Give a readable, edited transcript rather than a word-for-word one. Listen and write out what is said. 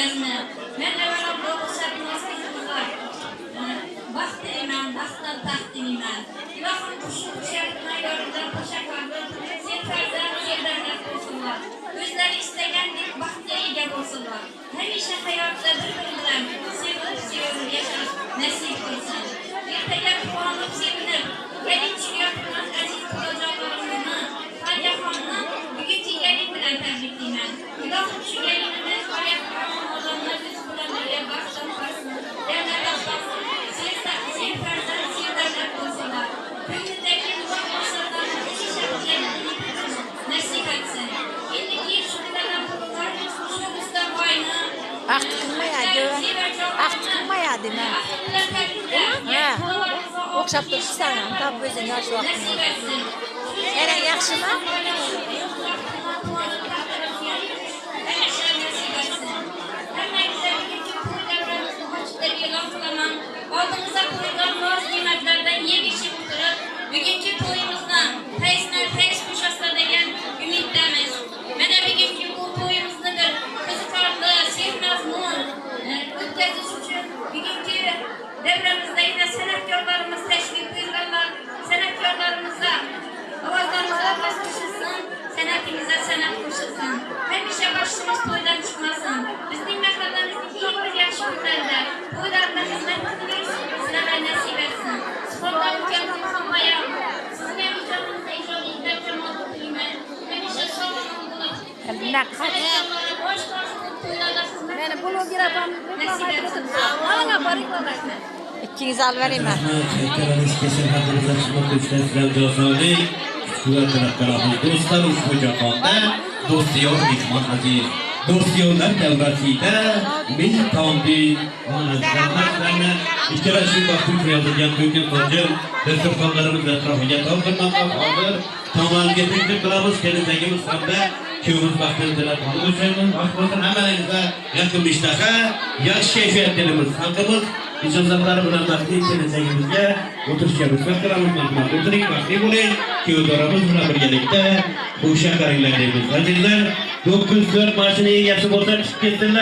Bezme. Ben evvela bu şartmasını var. Baxt deyimən, baxtdan taxt deyimən. İlahın kuşu şərtına yoruldan paşaqlardır. Sefərdən, yerdən olsunlar. Özləri istəyəndir, baxtda ega olsunlar. Həmişə həyatda bir-birilən sevib yaşar, nəsib olsun. Ertəgər puanıb sevinir. Gəlin çıqıyatından əziz olacaqlarımızı, Fadiyaxanını bugünkü gəlin bilən təbrik deyimən. İlahın şu gəlinimiz, Fadiyaxanının olanlar biz bulanlarıya baxtan baxsın, dərlər başlasın. Sefərdən, sevdərlər olsunlar. Köyündəki uzaq masallarını iki şəbkəlini nəsib etsin. İndiki şübhələdən bulunlar, şübhüsdən bayını, Aktıkmaya değil mi? Okşap durursan, tabi özün yaşı vaktini. Eren yakşı mı? Aldığımıza koyulan boz nimetlerden yegişip oturup bugünkü toyumuzdan peysler peyş kuşasla degen ümitlemiz. Mene bugünkü bu toyumuzdadır. Kızıkarlı, sevmezmun, ötkeziz için bugünkü devremizde yine senatkarlarımız teşvik buyurganlar, senatkarlarımıza avazlarımıza baş koşulsun, senatimize senat koşulsun. Hemşe başımız toydan çıkmasın. Bizim mehradamızın hiçbir yaşı günlerinde toylarında hizmet ediyoruz, sizlere nasip etsin. Sporda ülkemizin kalmaya, sizin emizlerimizde icra edilirken olduğu kıyme, hemşe sağlam olduğunuz, senatkarlara hoş karşılık toylarda hizmet nasip etsin. Hala barik olasın. İkiniz al vereyim ben. Dostlar ushbu jahonda do'styor mehmon aziz. Do'styorlar davrasida men tomdi onlarni ikkala shu vaqtda yozilgan to'kin hojim dasturxonlarimiz atrofiga to'ldirmoqqa hozir tomonga teklif qilamiz. Kelajagimiz hamda kuyimiz baxtini tilab qolishimiz vaqt bo'lsin. Hammangizga yaqin ishtaha, yaxshi kayfiyat tilamiz. Xalqimiz ijozlatlari bilan baxtli kelajagimizga o'tirishga ruxsat qilamiz. O'tiring, baxtli bo'ling. Kuyovlarimiz bilan birgalikda bu shaharlar deymiz. Azizlar, 904 mashina egasi bo'lsa chiqib ketsinlar.